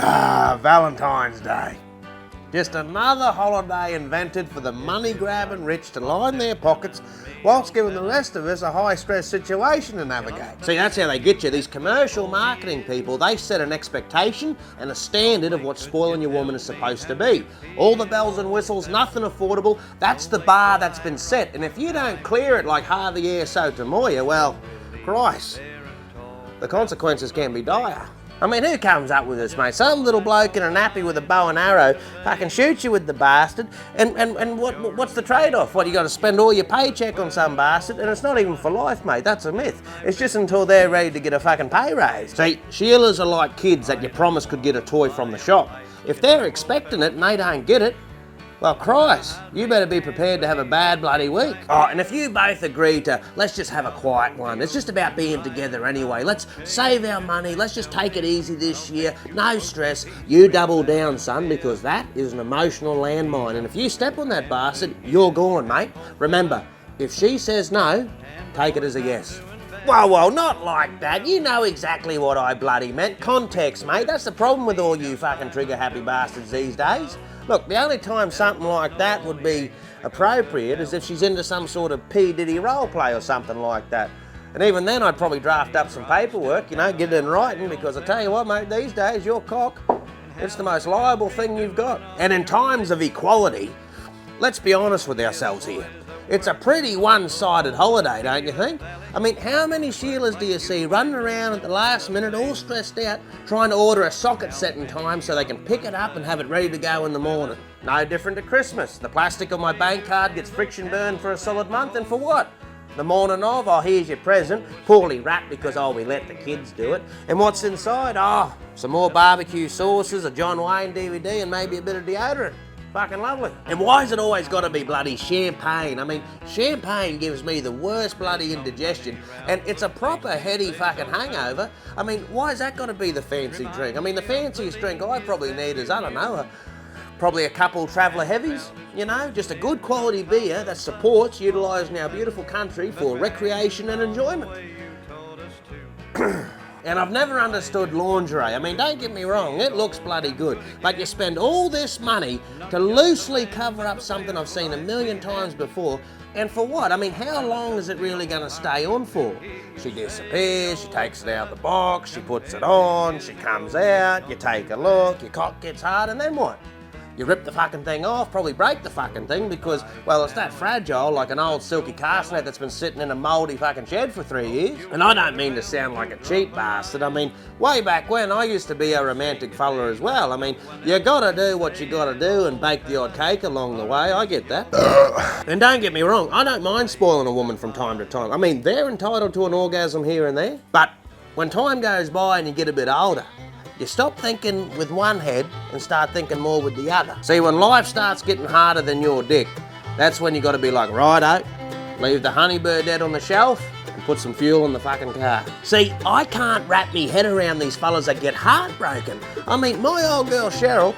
Valentine's Day. Just another holiday invented for the money-grabbing rich to line their pockets whilst giving the rest of us a high-stress situation to navigate. See, that's how they get you. These commercial marketing people, they set an expectation and a standard of what spoiling your woman is supposed to be. All the bells and whistles, nothing affordable. That's the bar that's been set. And if you don't clear it like Javier Sotomayor, well, Christ, the consequences can be dire. I mean, who comes up with this, mate? Some little bloke in a nappy with a bow and arrow fucking shoots you with the bastard, and what's the trade-off? What, you got to spend all your paycheck on some bastard, and it's not even for life, mate. That's a myth. It's just until they're ready to get a fucking pay raise. See, Sheilas are like kids that you promise could get a toy from the shop. If they're expecting it and they don't get it, well, Christ, you better be prepared to have a bad bloody week. Oh, and if you both agree to, let's just have a quiet one. It's just about being together anyway. Let's save our money. Let's just take it easy this year. No stress. You double down, son, because that is an emotional landmine. And if you step on that bastard, you're gone, mate. Remember, if she says no, take it as a yes. Well, not like that. You know exactly what I bloody meant. Context, mate. That's the problem with all you fucking trigger-happy bastards these days. Look, the only time something like that would be appropriate is if she's into some sort of P. Diddy role play or something like that. And even then, I'd probably draft up some paperwork, you know, get it in writing, because I tell you what, mate, these days, your cock, it's the most liable thing you've got. And in times of equality, let's be honest with ourselves here. It's a pretty one-sided holiday, don't you think? I mean, how many Sheilas do you see running around at the last minute, all stressed out, trying to order a socket set in time so they can pick it up and have it ready to go in the morning? No different to Christmas. The plastic on my bank card gets friction burned for a solid month, and for what? The morning of, oh, here's your present, poorly wrapped because, oh, we let the kids do it. And what's inside? Oh, some more barbecue sauces, a John Wayne DVD, and maybe a bit of deodorant. Fucking lovely. And why has it always got to be bloody champagne? I mean, champagne gives me the worst bloody indigestion, and it's a proper heady fucking hangover. I mean, why has that got to be the fancy drink? I mean, the fanciest drink I probably need is, I don't know, probably a couple Traveller Heavies, you know, just a good quality beer that supports utilising our beautiful country for recreation and enjoyment. And I've never understood lingerie. I mean, don't get me wrong, it looks bloody good. But you spend all this money to loosely cover up something I've seen a million times before. And for what? I mean, how long is it really going to stay on for? She disappears, she takes it out of the box, she puts it on, she comes out, you take a look, your cock gets hard, and then what? You rip the fucking thing off, probably break the fucking thing because, well, it's that fragile, like an old silky castanet that's been sitting in a mouldy fucking shed for 3 years. And I don't mean to sound like a cheap bastard. I mean, way back when, I used to be a romantic fella as well. I mean, you gotta do what you gotta do and bake the odd cake along the way. I get that. And don't get me wrong, I don't mind spoiling a woman from time to time. I mean, they're entitled to an orgasm here and there. But when time goes by and you get a bit older, you stop thinking with one head and start thinking more with the other. See, when life starts getting harder than your dick, that's when you got to be like, righto, leave the honeybird dead on the shelf and put some fuel in the fucking car. See, I can't wrap me head around these fellas that get heartbroken. I mean, my old girl Cheryl,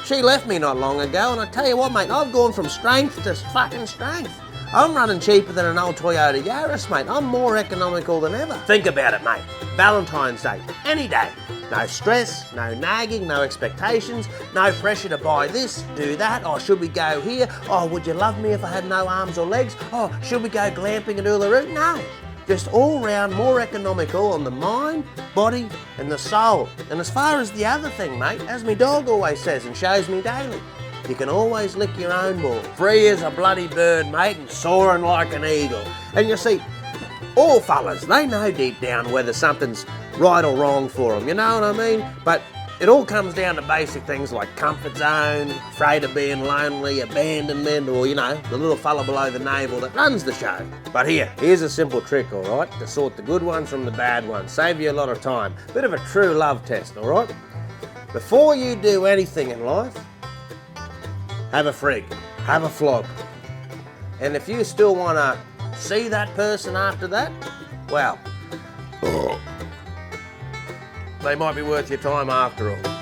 she left me not long ago, and I tell you what, mate, I've gone from strength to fucking strength. I'm running cheaper than an old Toyota Yaris, mate. I'm more economical than ever. Think about it, mate. Valentine's Day, any day. No stress, no nagging, no expectations, no pressure to buy this, do that. Oh, should we go here? Oh, would you love me if I had no arms or legs? Oh, should we go glamping and Uluru? No. Just all round more economical on the mind, body, and the soul. And as far as the other thing, mate, as me dog always says and shows me daily, you can always lick your own ball. Free as a bloody bird, mate, and soaring like an eagle. And you see, all fellas, they know deep down whether something's right or wrong for them, you know what I mean? But it all comes down to basic things like comfort zone, afraid of being lonely, abandonment, or, you know, the little fella below the navel that runs the show. But here's a simple trick, all right, to sort the good ones from the bad ones. Save you a lot of time. Bit of a true love test, all right? Before you do anything in life, have a frig, have a flog. And if you still want to see that person after that, well, they might be worth your time after all.